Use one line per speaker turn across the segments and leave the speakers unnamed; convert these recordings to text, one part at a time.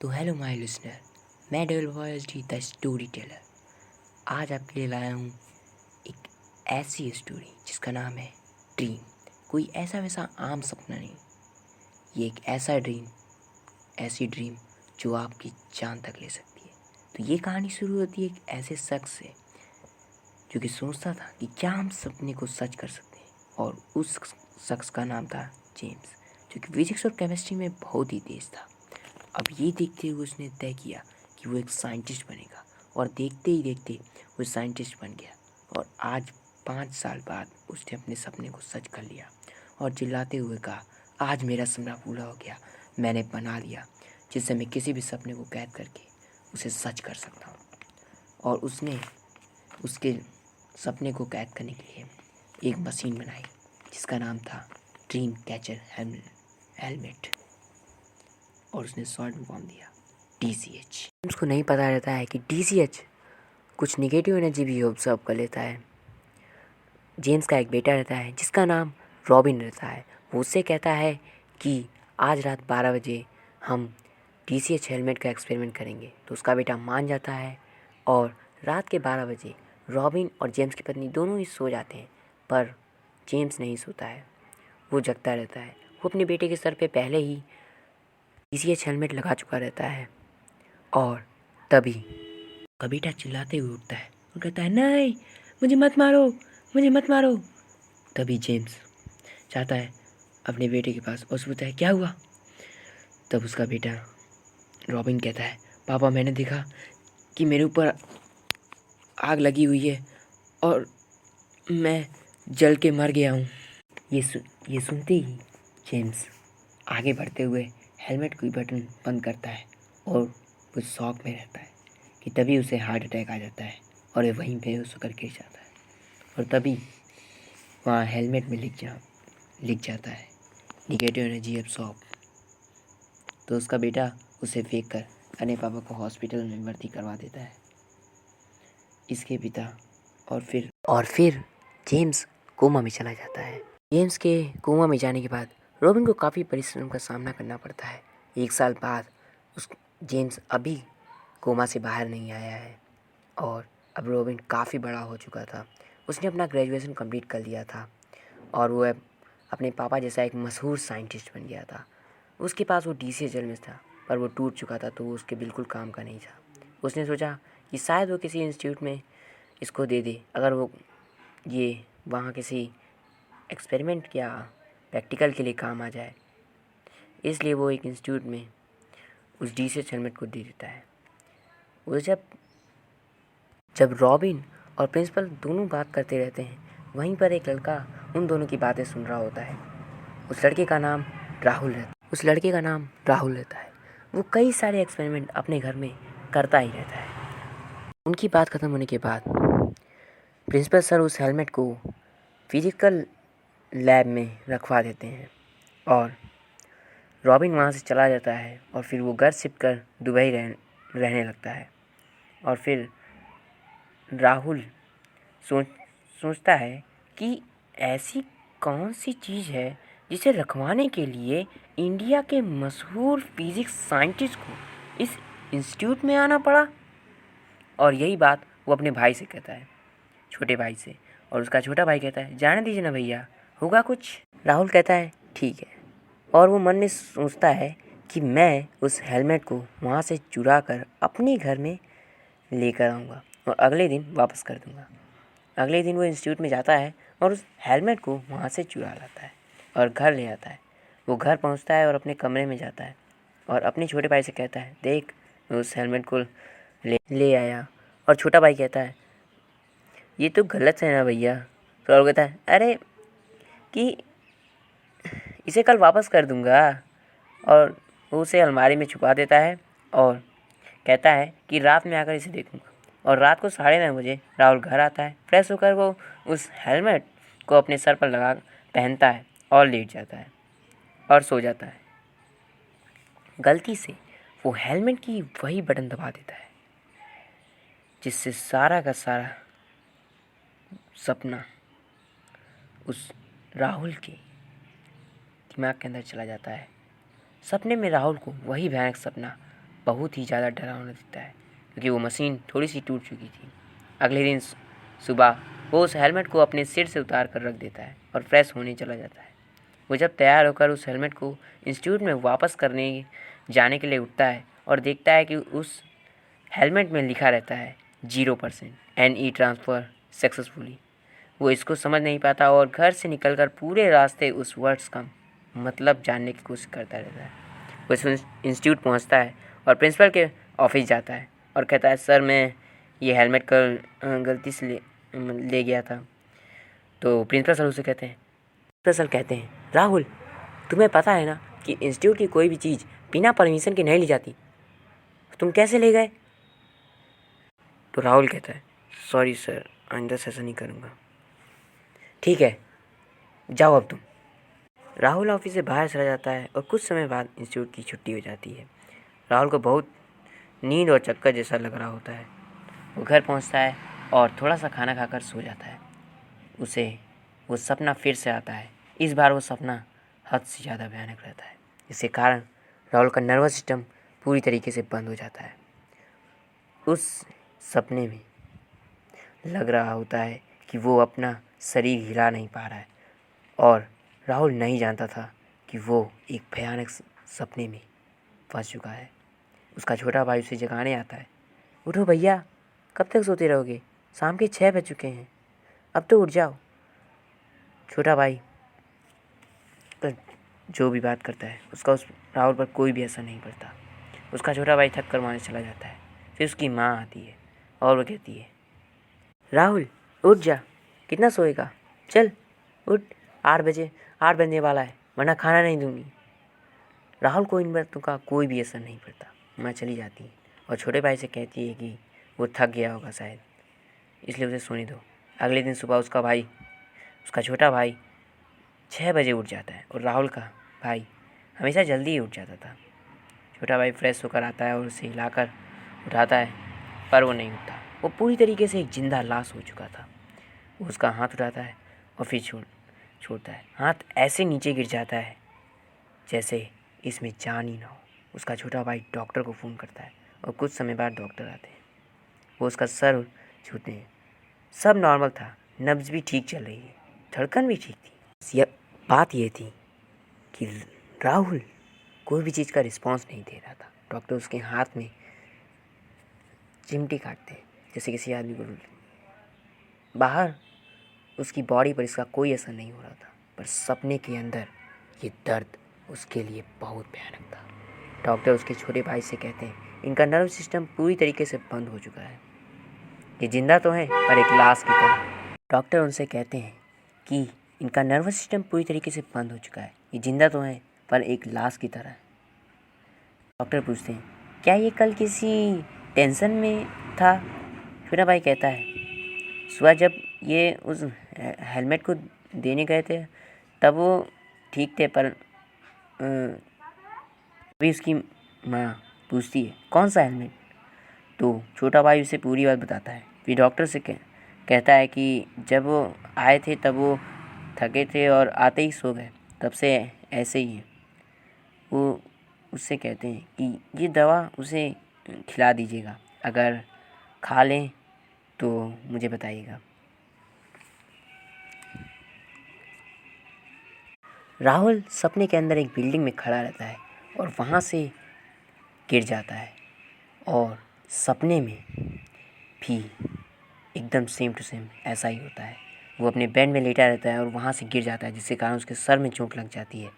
तो hello my listener, मैं devil वॉयल्टी the story teller. आज आपके लिए लाया हूँ एक ऐसी स्टोरी जिसका नाम है ड्रीम। कोई ऐसा वैसा आम सपना नहीं, ये एक ऐसी ड्रीम जो आपकी जान तक ले सकती है। तो ये कहानी शुरू होती है एक ऐसे शख्स से जो कि सोचता था कि क्या हम सपने को सच कर सकते हैं, और उस शख्स का नाम था जेम्स, जो कि फिजिक्स और केमिस्ट्री में बहुत ही तेज था। अब ये देखते हुए उसने तय किया कि वो एक साइंटिस्ट बनेगा, और देखते ही देखते वो साइंटिस्ट बन गया। और आज 5 साल बाद उसने अपने सपने को सच कर लिया और चिल्लाते हुए कहा, आज मेरा सपना पूरा हो गया, मैंने बना लिया जिससे मैं किसी भी सपने को कैद करके उसे सच कर सकता हूँ। और उसने उसके सपने को कैद करने के लिए एक मशीन बनाई जिसका नाम था ड्रीम कैचर हेलमेट, और उसने शॉर्ट फॉर्म दिया DCH। उसको नहीं पता रहता है कि DCH कुछ निगेटिव एनर्जी भी ऑब्जर्व कर लेता है। जेम्स का एक बेटा रहता है जिसका नाम रॉबिन रहता है। वो उससे कहता है कि आज रात 12 बजे हम DCH हेलमेट का एक्सपेरिमेंट करेंगे। तो उसका बेटा मान जाता है, और रात के 12 बजे रॉबिन और जेम्स की पत्नी दोनों ही सो जाते हैं, पर जेम्स नहीं सोता है, वो जगता रहता है। वो अपने बेटे के सर पे पहले ही DCH हेलमेट लगा चुका रहता है। और तभी का बेटा चिल्लाते हुए उठता है और कहता है, नहीं, मुझे मत मारो, मुझे मत मारो। तभी जेम्स जाता है अपने बेटे के पास और पूछता है, क्या हुआ? तब उसका बेटा रॉबिन कहता है, पापा, मैंने देखा कि मेरे ऊपर आग लगी हुई है और मैं जल के मर गया हूँ। ये सुनते ही जेम्स आगे बढ़ते हुए हेलमेट की बटन बंद करता है, और वो शॉक में रहता है कि तभी उसे हार्ट अटैक आ जाता है और वहीं पे बेहोश होकर गिर जाता है। और तभी वहाँ हेलमेट में लिख जाता है निगेटिव एनर्जी एब्सॉर्ब। तो उसका बेटा उसे फेंक कर अपने पापा को हॉस्पिटल में भर्ती करवा देता है, इसके पिता। और फिर जेम्स कोमा में चला जाता है। जेम्स के कोमा में जाने के बाद रॉबिन को काफ़ी परिश्रम का सामना करना पड़ता है। 1 साल बाद जेम्स अभी कोमा से बाहर नहीं आया है, और अब रॉबिन काफ़ी बड़ा हो चुका था। उसने अपना ग्रेजुएशन कंप्लीट कर लिया था, और वो अब अपने पापा जैसा एक मशहूर साइंटिस्ट बन गया था। उसके पास वो DCH हेलमेट था, पर वो टूट चुका था, तो वो उसके बिल्कुल काम का नहीं था। उसने सोचा कि शायद वो किसी इंस्टीट्यूट में इसको दे दे, अगर वो ये वहाँ किसी एक्सपेरिमेंट या प्रैक्टिकल के लिए काम आ जाए। इसलिए वो एक इंस्टीट्यूट में उस DCH हेलमेट को दे देता है। वो जब रॉबिन और प्रिंसिपल दोनों बात करते रहते हैं, वहीं पर एक लड़का उन दोनों की बातें सुन रहा होता है। उस लड़के का नाम राहुल रहता है। वो कई सारे एक्सपेरिमेंट अपने घर में करता ही रहता है। उनकी बात ख़त्म होने के बाद प्रिंसिपल सर उस हेलमेट को फिजिकल लैब में रखवा देते हैं, और रॉबिन वहाँ से चला जाता है, और फिर वो घर शिफ्ट कर दुबई रहने लगता है। और फिर राहुल सोचता है कि ऐसी कौन सी चीज़ है जिसे रखवाने के लिए इंडिया के मशहूर फिजिक्स साइंटिस्ट को इस इंस्टीट्यूट में आना पड़ा। और यही बात वो अपने भाई से कहता है, छोटे भाई से। और उसका छोटा भाई कहता है, जाने दीजिए ना भैया, होगा कुछ। राहुल कहता है, ठीक है। और वो मन में सोचता है कि मैं उस हेलमेट को वहाँ से चुरा कर अपने घर में लेकर आऊँगा और अगले दिन वापस कर दूँगा। अगले दिन वो इंस्टीट्यूट में जाता है और उस हेलमेट को वहाँ से चुरा लाता है और घर ले आता है। वो घर पहुँचता है और अपने कमरे में जाता है और अपने छोटे भाई से कहता है, देख, मैं उस हेलमेट को ले आया। और छोटा भाई कहता है, ये तो गलत है ना भैया। तो राहुल कहता है, अरे कि इसे कल वापस कर दूँगा। और वो उसे अलमारी में छुपा देता है और कहता है कि रात में आकर इसे देखूँगा। और रात को 9:30 बजे राहुल घर आता है। फ्रेश होकर वो उस हेलमेट को अपने सर पर लगा पहनता है और लेट जाता है और सो जाता है। गलती से वो हेलमेट की वही बटन दबा देता है जिससे सारा का सारा सपना उस राहुल के दिमाग के अंदर चला जाता है। सपने में राहुल को वही भयानक सपना बहुत ही ज़्यादा डरावना दिखता है क्योंकि वो मशीन थोड़ी सी टूट चुकी थी। अगले दिन सुबह वो उस हेलमेट को अपने सिर से उतार कर रख देता है और फ्रेश होने चला जाता है। वो जब तैयार होकर उस हेलमेट को इंस्टीट्यूट में वापस करने जाने के लिए उठता है और देखता है कि उस हेलमेट में लिखा रहता है 0% NE ट्रांसफ़र सक्सेसफुली। वो इसको समझ नहीं पाता और घर से निकलकर पूरे रास्ते उस वर्ड्स का मतलब जानने की कोशिश करता रहता है। वो इस इंस्टीट्यूट पहुंचता है और प्रिंसिपल के ऑफिस जाता है और कहता है, सर मैं ये हेलमेट कल गलती से ले गया था। तो प्रिंसिपल सर उसे कहते हैं राहुल, तुम्हें पता है ना कि इंस्टीट्यूट की कोई भी चीज़ बिना परमिशन के नहीं ली जाती, तुम कैसे ले गए? तो राहुल कहता है, सॉरी सर, आइंदा से ऐसा नहीं करूँगा। ठीक है, जाओ अब तुम। राहुल ऑफिस से बाहर चला जाता है और कुछ समय बाद इंस्टीट्यूट की छुट्टी हो जाती है। राहुल को बहुत नींद और चक्कर जैसा लग रहा होता है। वो घर पहुंचता है और थोड़ा सा खाना खाकर सो जाता है। उसे वो सपना फिर से आता है। इस बार वो सपना हद से ज़्यादा भयानक रहता है, जिसके कारण राहुल का नर्वस सिस्टम पूरी तरीके से बंद हो जाता है। उस सपने में लग रहा होता है कि वो अपना शरीर हिला नहीं पा रहा है और राहुल नहीं जानता था कि वो एक भयानक सपने में फंस चुका है। उसका छोटा भाई उसे जगाने आता है। उठो भैया, कब तक सोते रहोगे? शाम के 6 बज चुके हैं, अब तो उठ जाओ। छोटा भाई पर जो भी बात करता है उसका उस राहुल पर कोई भी असर नहीं पड़ता। उसका छोटा भाई थक कर वहाँ चला जाता है। फिर उसकी माँ आती है और वो कहती है, राहुल उठ जा, कितना सोएगा, चल उठ, 8 बजने वाला है, वरना खाना नहीं दूंगी। राहुल को इन बातों का कोई भी असर नहीं पड़ता। माँ चली जाती है और छोटे भाई से कहती है कि वो थक गया होगा शायद, इसलिए उसे सोने दो। अगले दिन सुबह उसका छोटा भाई 6 बजे उठ जाता है और राहुल का भाई हमेशा जल्दी ही उठ जाता था। छोटा भाई फ्रेश होकर आता है और उसे हिलाकर उठाता है, पर वो नहीं उठता। वो पूरी तरीके से एक जिंदा लाश हो चुका था। वो उसका हाथ उठाता है और फिर छोड़ता है। हाथ ऐसे नीचे गिर जाता है जैसे इसमें जान ही ना हो। उसका छोटा भाई डॉक्टर को फ़ोन करता है और कुछ समय बाद डॉक्टर आते हैं। वो उसका सर छूते हैं। सब नॉर्मल था, नब्ज़ भी ठीक चल रही है, धड़कन भी ठीक थी। बात ये थी कि राहुल कोई भी चीज़ का रिस्पॉन्स नहीं दे रहा था। डॉक्टर उसके हाथ में चिमटी काटते हैं जैसे किसी आदमी को। बाहर उसकी बॉडी पर इसका कोई असर नहीं हो रहा था, पर सपने के अंदर ये दर्द उसके लिए बहुत भयानक था। डॉक्टर उसके छोटे भाई से कहते हैं, इनका नर्व सिस्टम पूरी तरीके से बंद हो चुका है, ये जिंदा तो है पर एक लाश की तरह। डॉक्टर उनसे कहते हैं कि इनका नर्वस सिस्टम पूरी तरीके से बंद हो चुका है, ये जिंदा तो है पर एक लाश की तरह है। डॉक्टर पूछते हैं, क्या ये कल किसी टेंशन में था? छोटा भाई कहता है, सुबह जब ये उस हेलमेट को देने गए थे तब वो ठीक थे, पर अभी उसकी माँ पूछती है, कौन सा हेलमेट? तो छोटा भाई उसे पूरी बात बताता है। फिर डॉक्टर से कहता है कि जब वो आए थे तब वो थके थे और आते ही सो गए, तब से ऐसे ही है। वो उससे कहते हैं कि ये दवा उसे खिला दीजिएगा, अगर खा लें तो मुझे बताइएगा। राहुल सपने के अंदर एक बिल्डिंग में खड़ा रहता है और वहाँ से गिर जाता है और सपने में भी एकदम सेम टू सेम ऐसा ही होता है। वो अपने बेड में लेटा रहता है और वहाँ से गिर जाता है, जिसके कारण उसके सर में चोट लग जाती है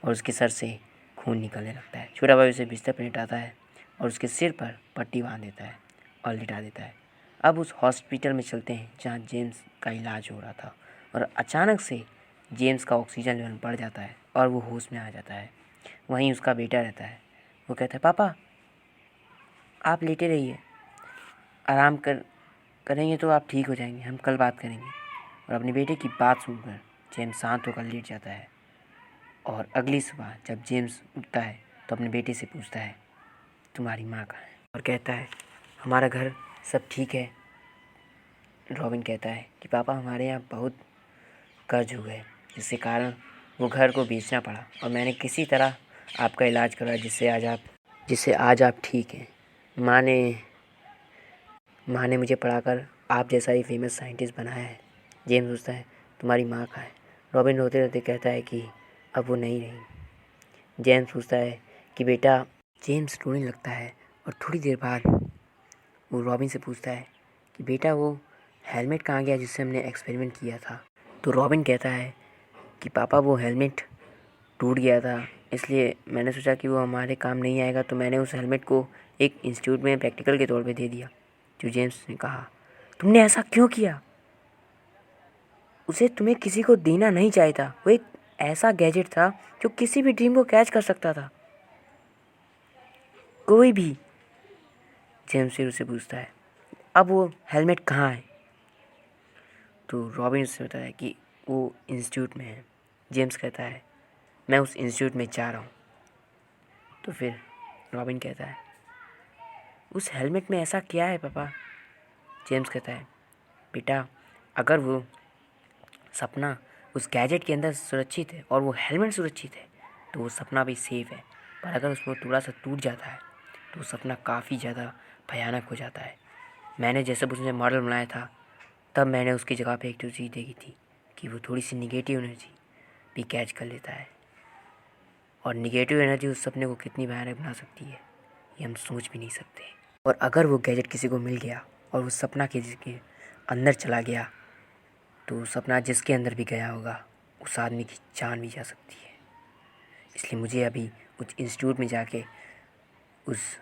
और उसके सर से खून निकलने लगता है। छोटा भाई उसे बिस्तर पर लेटाता है और उसके सिर पर पट्टी बांध देता है और लिटा देता है। अब उस हॉस्पिटल में चलते हैं जहाँ जेम्स का इलाज हो रहा था और अचानक से जेम्स का ऑक्सीजन लेवल बढ़ जाता है और वो होश में आ जाता है। वहीं उसका बेटा रहता है। वो कहता है, पापा आप लेटे रहिए, आराम करेंगे तो आप ठीक हो जाएंगे, हम कल बात करेंगे। और अपने बेटे की बात सुनकर जेम्स शांत होकर लेट जाता है और अगली सुबह जब जेम्स उठता है तो अपने बेटे से पूछता है, तुम्हारी माँ कहाँ है? और कहता है, हमारा घर सब ठीक है। रॉबिन कहता है कि पापा हमारे यहाँ बहुत कर्ज हो गए, जिसके कारण वो घर को बेचना पड़ा और मैंने किसी तरह आपका इलाज करवाया, जिससे आज आप ठीक हैं। माँ ने मुझे पढ़ाकर आप जैसा ही फेमस साइंटिस्ट बनाया है। जेम्स पूछता है तुम्हारी माँ कहाँ है? रॉबिन रोते रोते कहता है कि अब वो नहीं रही। जेम्स पूछता है कि बेटा, जेम्स रोने लगता है और थोड़ी देर बाद वो रॉबिन से पूछता है कि बेटा वो हेलमेट कहाँ गया जिससे हमने एक्सपेरिमेंट किया था? तो रॉबिन कहता है कि पापा वो हेलमेट टूट गया था, इसलिए मैंने सोचा कि वो हमारे काम नहीं आएगा, तो मैंने उस हेलमेट को एक इंस्टीट्यूट में प्रैक्टिकल के तौर पे दे दिया। जो जेम्स ने कहा तुमने ऐसा क्यों किया? उसे तुम्हें किसी को देना नहीं चाहिए था। वो एक ऐसा गैजेट था जो किसी भी ड्रीम को कैच कर सकता था, कोई भी। जेम्स फिर उसे पूछता है अब वो हेलमेट कहाँ है? तो रॉबिन से बताया कि वो इंस्टीट्यूट में है। जेम्स कहता है मैं उस इंस्टीट्यूट में जा रहा हूँ। तो फिर रॉबिन कहता है उस हेलमेट में ऐसा क्या है पापा? जेम्स कहता है बेटा, अगर वो सपना उस गैजेट के अंदर सुरक्षित है और वो हेलमेट सुरक्षित है तो वो सपना भी सेफ है, पर अगर उसमें थोड़ा सा टूट जाता है तो वो सपना काफ़ी ज़्यादा भयानक हो जाता है। मैंने जैसे उसने मॉडल बनाया था तब मैंने उसकी जगह पे एक तो चीज़ देखी थी कि वो थोड़ी सी निगेटिव एनर्जी भी कैच कर लेता है, और निगेटिव एनर्जी उस सपने को कितनी भयानक बना सकती है ये हम सोच भी नहीं सकते। और अगर वो गैजेट किसी को मिल गया और वो सपना जिसके अंदर चला गया तो वो सपना जिसके अंदर भी गया होगा उस आदमी की जान भी जा सकती है। इसलिए मुझे अभी उस इंस्टीट्यूट में जाके उस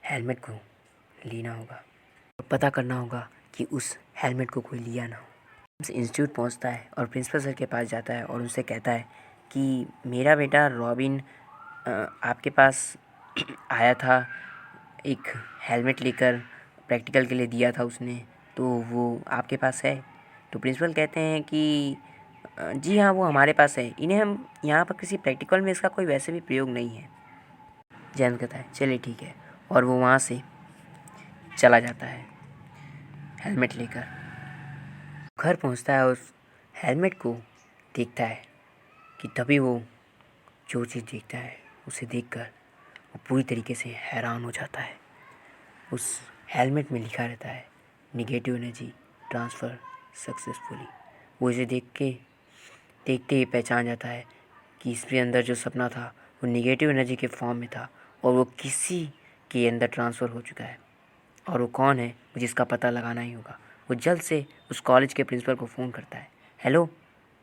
हेलमेट को लेना होगा और पता करना होगा कि उस हेलमेट को कोई लिया ना हो। उस इंस्टीट्यूट पहुंचता है और प्रिंसिपल सर के पास जाता है और उनसे कहता है कि मेरा बेटा रॉबिन आपके पास आया था, एक हेलमेट लेकर प्रैक्टिकल के लिए दिया था उसने, तो वो आपके पास है? तो प्रिंसिपल कहते हैं कि जी हाँ, वो हमारे पास है, इन्हें हम यहाँ पर किसी प्रैक्टिकल में इसका कोई वैसे भी प्रयोग नहीं है। जेम्स कहता है चलिए ठीक है, और वो वहाँ से चला जाता है हेलमेट लेकर। घर पहुँचता है, उस हेलमेट को देखता है कि तभी वो जो चीज़ देखता है उसे देखकर वो पूरी तरीके से हैरान हो जाता है। उस हेलमेट में लिखा रहता है निगेटिव एनर्जी ट्रांसफ़र सक्सेसफुली। वो इसे देखते ही पहचान जाता है कि इसके अंदर जो सपना था वो निगेटिव एनर्जी के फॉर्म में था और वो किसी के अंदर ट्रांसफ़र हो चुका है, और वो कौन है मुझे इसका पता लगाना ही होगा। वो जल्द से उस कॉलेज के प्रिंसिपल को फ़ोन करता है। हेलो,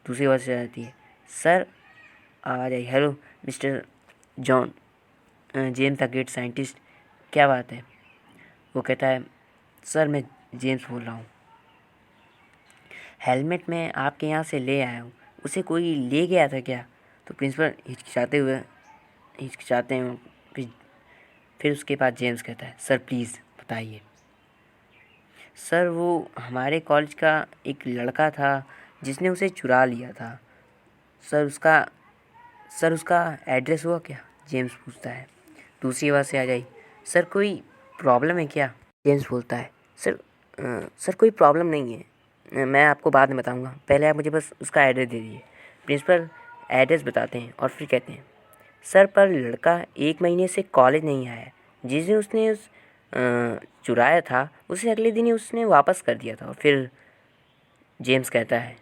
दूसरी आवाज़ से आती है सर आ जाइए। Hello mister John, James the great scientist, क्या बात है? वो कहता है सर मैं जेम्स बोल रहा हूँ, हेलमेट मैं आपके यहाँ से ले आया हूँ, उसे कोई ले गया था क्या? तो प्रिंसिपल हिचकिचाते हैं। फिर उसके बाद जेम्स कहता है सर प्लीज़ बताइए। सर वो हमारे कॉलेज का एक लड़का था जिसने उसे चुरा लिया था। सर उसका एड्रेस हुआ क्या? जेम्स पूछता है। दूसरी आवाज़ से आ जाई सर कोई प्रॉब्लम है क्या? जेम्स बोलता है सर कोई प्रॉब्लम नहीं है, मैं आपको बाद में बताऊंगा, पहले आप मुझे बस उसका एड्रेस दे दीजिए। प्रिंसिपल एड्रेस बताते हैं और फिर कहते हैं सर पर लड़का 1 महीने से कॉलेज नहीं आया। जिस दिन उसने चुराया था उसे अगले दिन ही उसने वापस कर दिया था। और फिर जेम्स कहता है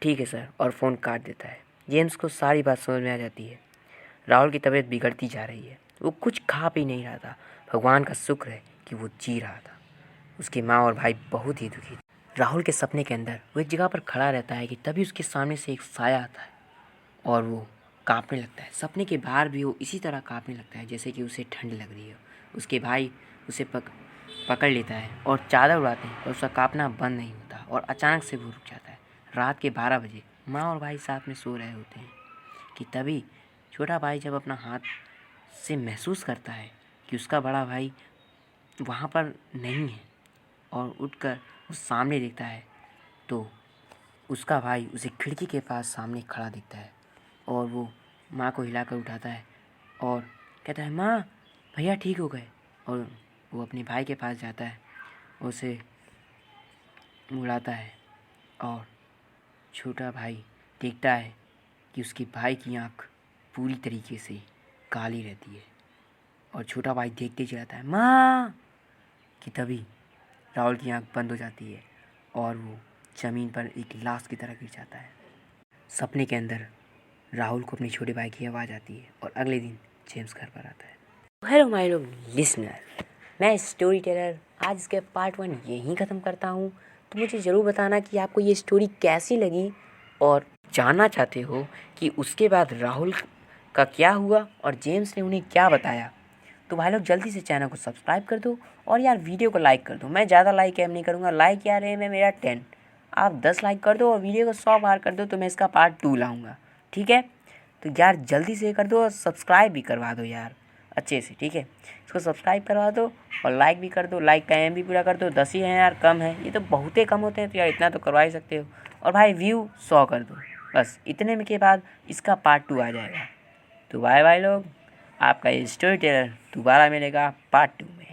ठीक है सर, और फ़ोन काट देता है। जेम्स को सारी बात समझ में आ जाती है। राहुल की तबीयत बिगड़ती जा रही है, वो कुछ खा पी नहीं रहा था। भगवान का शुक्र है कि वो जी रहा था। उसकी माँ और भाई बहुत ही दुखी थे। राहुल के सपने के अंदर वो एक जगह पर खड़ा रहता है कि तभी उसके सामने से एक साया आता है और वो कांपने लगता है। सपने के बाहर भी वो इसी तरह कांपने लगता है जैसे कि उसे ठंड लग रही हो। उसके भाई उसे पकड़ लेता है और चादर उड़ाते हैं, पर उसका कांपना बंद नहीं होता और अचानक से वो रुक जाता है। रात के 12 बजे माँ और भाई साथ में सो रहे होते हैं कि तभी छोटा भाई जब अपना हाथ से महसूस करता है कि उसका बड़ा भाई वहाँ पर नहीं है और उठकर उस सामने देखता है तो उसका भाई उसे खिड़की के पास सामने खड़ा दिखता है। और वो माँ को हिलाकर उठाता है और कहता है माँ भैया ठीक हो गए। और वो अपने भाई के पास जाता है, उसे मुड़ाता है और छोटा भाई देखता है कि उसके भाई की आँख पूरी तरीके से काली रहती है और छोटा भाई देखते ही चिल्लाता है माँ, कि तभी राहुल की आंख बंद हो जाती है और वो ज़मीन पर एक लाश की तरह गिर जाता है। सपने के अंदर राहुल को अपने छोटे भाई की आवाज़ आती है और अगले दिन जेम्स घर पर आता है। हेलो माय लोग लिसनर, मैं स्टोरी टेलर आज इसके पार्ट 1 यहीं ख़त्म करता हूँ। तो मुझे ज़रूर बताना कि आपको ये स्टोरी कैसी लगी और जानना चाहते हो कि उसके बाद राहुल का क्या हुआ और जेम्स ने उन्हें क्या बताया। तो भाई लोग जल्दी से चैनल को सब्सक्राइब कर दो और यार वीडियो को लाइक कर दो। मैं ज़्यादा लाइक एम नहीं करूँगा, लाइक यार है मैं मेरा 10, आप 10 लाइक कर दो और वीडियो को 100 बार कर दो तो मैं इसका पार्ट 2 लाऊँगा, ठीक है। तो यार जल्दी से कर दो और सब्सक्राइब भी करवा दो यार अच्छे से, ठीक है। इसको सब्सक्राइब करवा दो और लाइक भी कर दो, लाइक का एम भी पूरा कर दो। 10 ही हैं यार, कम है, ये तो बहुत ही कम होते हैं, तो यार इतना तो करवा ही सकते हो। और भाई व्यू 100 कर दो, बस इतने में के बाद इसका पार्ट 2 आ जाएगा। तो बाय बाय लोग, आपका ये स्टोरी टेलर दोबारा मिलेगा पार्ट 2 में।